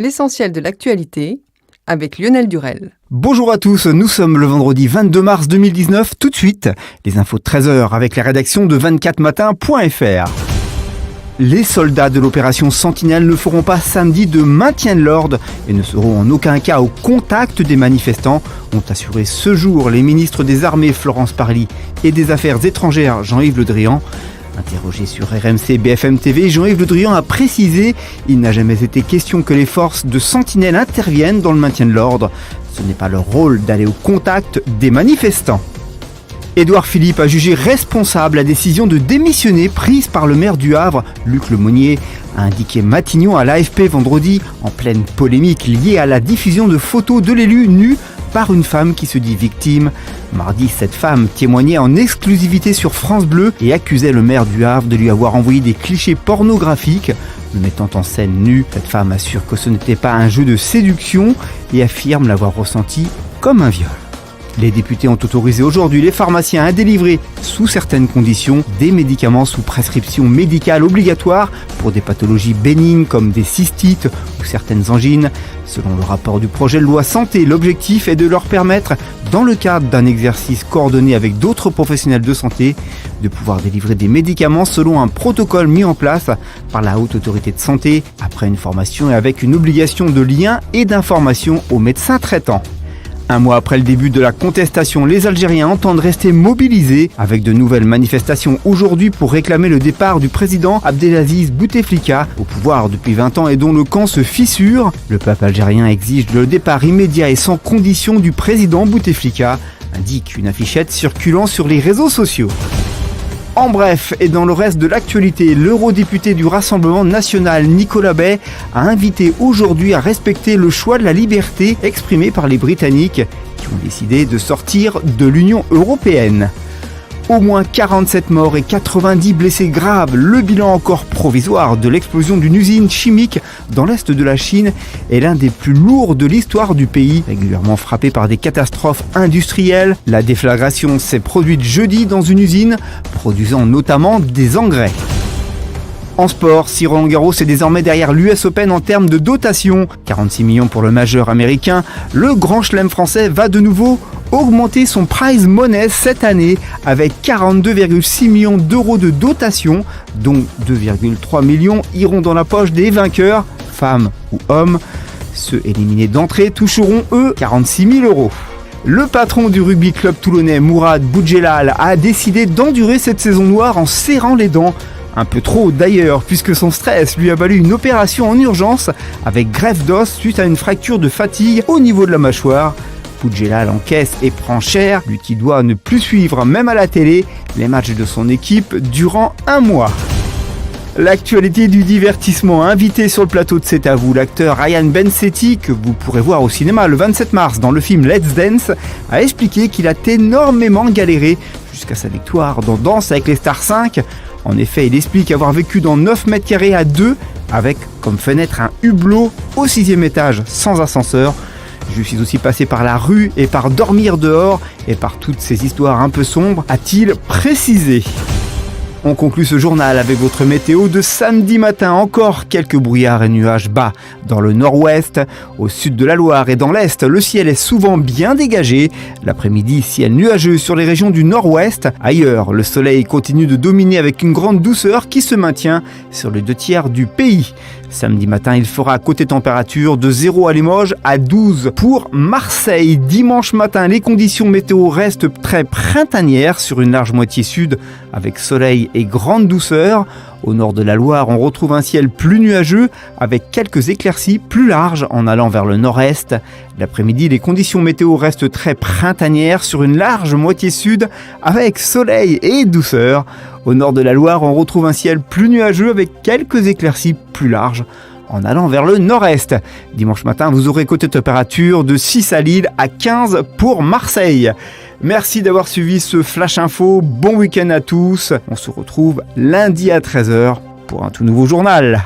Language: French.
L'essentiel de l'actualité avec Lionel Durel. Bonjour à tous, nous sommes le vendredi 22 mars 2019. Tout de suite, les infos de 13h avec la rédaction de 24matin.fr. Les soldats de l'opération Sentinelle ne feront pas samedi de maintien de l'ordre et ne seront en aucun cas au contact des manifestants, ont assuré ce jour les ministres des Armées Florence Parly et des Affaires étrangères Jean-Yves Le Drian. Interrogé sur RMC BFM TV, Jean-Yves Le Drian a précisé « Il n'a jamais été question que les forces de Sentinelle interviennent dans le maintien de l'ordre. Ce n'est pas leur rôle d'aller au contact des manifestants. » Édouard Philippe a jugé responsable la décision de démissionner prise par le maire du Havre, Luc Lemonnier, a indiqué Matignon à l'AFP vendredi, en pleine polémique liée à la diffusion de photos de l'élu nu par une femme qui se dit victime. Mardi, cette femme témoignait en exclusivité sur France Bleu et accusait le maire du Havre de lui avoir envoyé des clichés pornographiques, le mettant en scène nu. Cette femme assure que ce n'était pas un jeu de séduction et affirme l'avoir ressenti comme un viol. Les députés ont autorisé aujourd'hui les pharmaciens à délivrer, sous certaines conditions, des médicaments sous prescription médicale obligatoire pour des pathologies bénignes comme des cystites ou certaines angines. Selon le rapport du projet de loi santé, l'objectif est de leur permettre, dans le cadre d'un exercice coordonné avec d'autres professionnels de santé, de pouvoir délivrer des médicaments selon un protocole mis en place par la Haute Autorité de Santé, après une formation et avec une obligation de lien et d'information aux médecins traitants. Un mois après le début de la contestation, les Algériens entendent rester mobilisés avec de nouvelles manifestations aujourd'hui pour réclamer le départ du président Abdelaziz Bouteflika, au pouvoir depuis 20 ans et dont le camp se fissure. Le peuple algérien exige le départ immédiat et sans condition du président Bouteflika, indique une affichette circulant sur les réseaux sociaux. En bref, et dans le reste de l'actualité, l'eurodéputé du Rassemblement national Nicolas Bay a invité aujourd'hui à respecter le choix de la liberté exprimé par les Britanniques qui ont décidé de sortir de l'Union européenne. Au moins 47 morts et 90 blessés graves, le bilan encore provisoire de l'explosion d'une usine chimique dans l'est de la Chine est l'un des plus lourds de l'histoire du pays, régulièrement frappé par des catastrophes industrielles. La déflagration s'est produite jeudi dans une usine, produisant notamment des engrais. En sport, Roland Garros est désormais derrière l'US Open en termes de dotation. 46 millions pour le majeur américain. Le grand chelem français va de nouveau augmenter son prize money cette année avec 42,6 millions d'euros de dotation, dont 2,3 millions iront dans la poche des vainqueurs, femmes ou hommes. Ceux éliminés d'entrée toucheront, eux, 46 000 euros. Le patron du rugby club toulonnais, Mourad Boudjelal, a décidé d'endurer cette saison noire en serrant les dents. Un peu trop d'ailleurs, puisque son stress lui a valu une opération en urgence avec greffe d'os suite à une fracture de fatigue au niveau de la mâchoire. Boudjelal encaisse et prend cher, lui qui doit ne plus suivre, même à la télé, les matchs de son équipe durant un mois. L'actualité du divertissement. Invité sur le plateau de C'est à vous, l'acteur Ryan Bensetti, que vous pourrez voir au cinéma le 27 mars dans le film Let's Dance, a expliqué qu'il a énormément galéré jusqu'à sa victoire dans Danse avec les stars 5. En effet, il explique avoir vécu dans 9 mètres carrés à 2, avec comme fenêtre un hublot au 6e étage sans ascenseur. Je suis aussi passé par la rue et par dormir dehors et par toutes ces histoires un peu sombres, a-t-il précisé. On conclut ce journal avec votre météo de samedi matin. Encore quelques brouillards et nuages bas dans le nord-ouest. Au sud de la Loire et dans l'est, le ciel est souvent bien dégagé. L'après-midi, ciel nuageux sur les régions du nord-ouest. Ailleurs, le soleil continue de dominer avec une grande douceur qui se maintient sur les 2/3 du pays. Samedi matin, il fera côté température de 0 à Limoges à 12 pour Marseille. Dimanche matin, les conditions météo restent très printanières sur une large moitié sud avec soleil et grande douceur. Au nord de la Loire, on retrouve un ciel plus nuageux avec quelques éclaircies plus larges en allant vers le nord-est. L'après-midi, les conditions météo restent très printanières sur une large moitié sud avec soleil et douceur. Au nord de la Loire, on retrouve un ciel plus nuageux avec quelques éclaircies plus larges en allant vers le nord-est. Dimanche matin, vous aurez côté température de 6 à Lille à 15 pour Marseille. Merci d'avoir suivi ce Flash Info. Bon week-end à tous. On se retrouve lundi à 13h pour un tout nouveau journal.